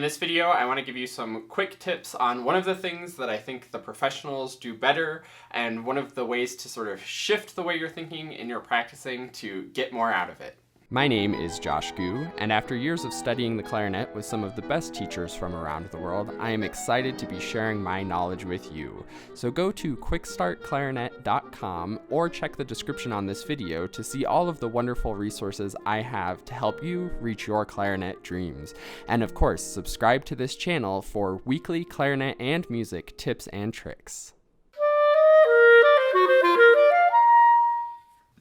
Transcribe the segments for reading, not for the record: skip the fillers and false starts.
this video, I want to give you some quick tips on one of the things that I think the professionals do better, and one of the ways to sort of shift the way you're thinking in your practicing to get more out of it. My name is Josh Gu, and after years of studying the clarinet with some of the best teachers from around the world, I am excited to be sharing my knowledge with you. So go to QuickStartClarinet.com or check the description on this video to see all of the wonderful resources I have to help you reach your clarinet dreams. And of course, subscribe to this channel for weekly clarinet and music tips and tricks.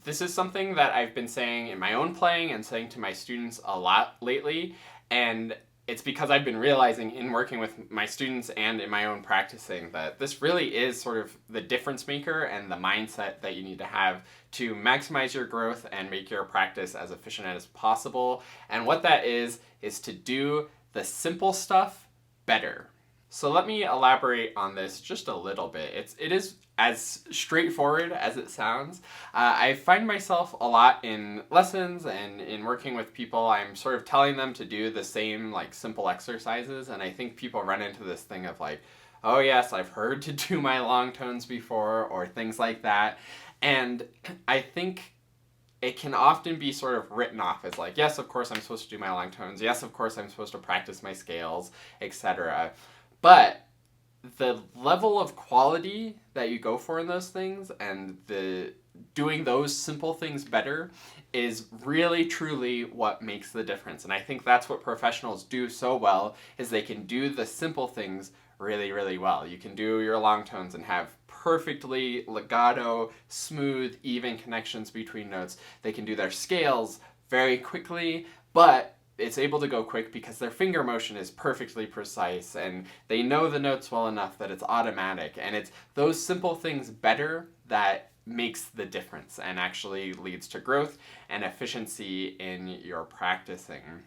This is something that I've been saying in my own playing and saying to my students a lot lately, and it's because I've been realizing in working with my students and in my own practicing that this really is sort of the difference maker and the mindset that you need to have to maximize your growth and make your practice as efficient as possible. And what that is to do the simple stuff better. So let me elaborate on this just a little bit. It is as straightforward as it sounds. I find myself a lot in lessons and in working with people, I'm sort of telling them to do the same like simple exercises, and I think people run into this thing of like, oh yes, I've heard to do my long tones before, or things like that. And I think it can often be sort of written off as like, yes, of course I'm supposed to do my long tones. Yes, of course I'm supposed to practice my scales, etc. But the level of quality that you go for in those things and the doing those simple things better is really truly what makes the difference. And I think that's what professionals do so well, is they can do the simple things really, really well. You can do your long tones and have perfectly legato, smooth, even connections between notes. They can do their scales very quickly, but it's able to go quick because their finger motion is perfectly precise and they know the notes well enough that it's automatic. And it's those simple things better that makes the difference and actually leads to growth and efficiency in your practicing.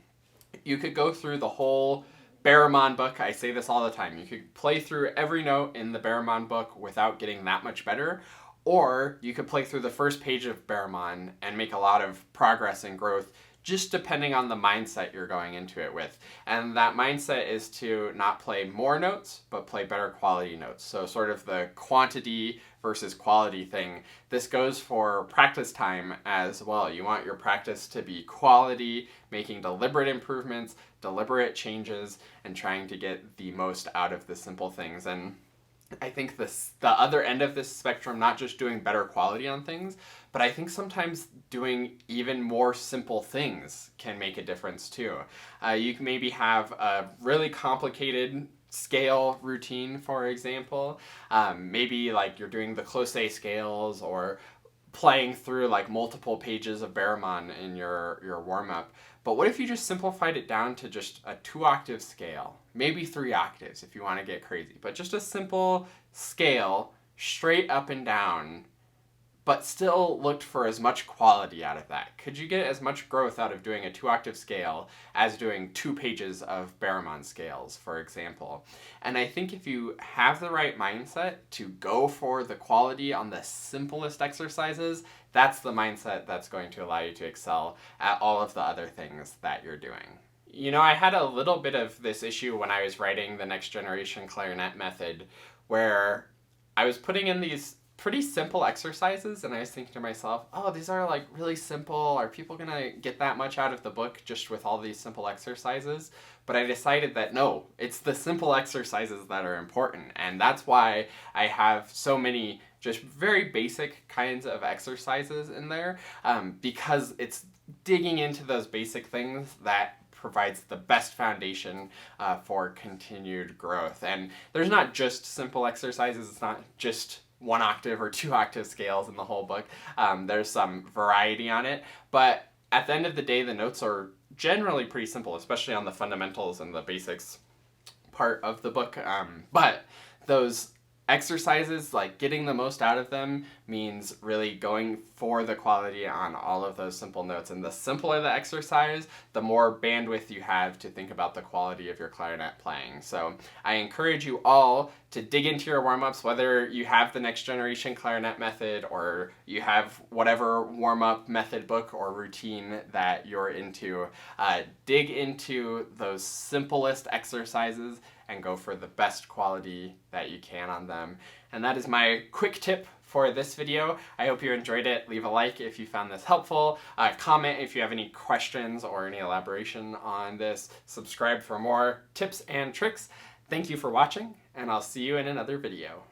You could go through the whole Barramon book. I say this all the time. You could play through every note in the Barramon book without getting that much better. Or you could play through the first page of Barramon and make a lot of progress and growth, just depending on the mindset you're going into it with. And that mindset is to not play more notes, but play better quality notes. So sort of the quantity versus quality thing. This goes for practice time as well. You want your practice to be quality, making deliberate improvements, deliberate changes, and trying to get the most out of the simple things. And I think the other end of this spectrum, not just doing better quality on things, but I think sometimes doing even more simple things can make a difference too. You can maybe have a really complicated scale routine, for example. Maybe like you're doing the close A scales or playing through like multiple pages of Barramon in your warm-up. But what if you just simplified it down to just a 2-octave scale? Maybe 3 octaves if you want to get crazy. But just a simple scale, straight up and down, but still looked for as much quality out of that. Could you get as much growth out of doing a 2-octave scale as doing 2 pages of Barramon scales, for example? And I think if you have the right mindset to go for the quality on the simplest exercises, that's the mindset that's going to allow you to excel at all of the other things that you're doing. You know, I had a little bit of this issue when I was writing the Next Generation Clarinet Method, where I was putting in these pretty simple exercises, and I was thinking to myself, oh, these are like really simple. Are people gonna get that much out of the book just with all these simple exercises? But I decided that no, it's the simple exercises that are important, and that's why I have so many just very basic kinds of exercises in there, because it's digging into those basic things that provides the best foundation for continued growth. And there's not just simple exercises, it's not just 1-octave or 2-octave scales in the whole book. There's some variety on it, but at the end of the day, the notes are generally pretty simple, especially on the fundamentals and the basics part of the book. But those exercises, like getting the most out of them, means really going for the quality on all of those simple notes. And the simpler the exercise, the more bandwidth you have to think about the quality of your clarinet playing. So I encourage you all to dig into your warm-ups, whether you have the next generation clarinet method or you have whatever warm-up method book or routine that you're into. Dig into those simplest exercises and go for the best quality that you can on them. And that is my quick tip for this video. I hope you enjoyed it. Leave a like if you found this helpful. Comment if you have any questions or any elaboration on this. Subscribe for more tips and tricks. Thank you for watching, and I'll see you in another video.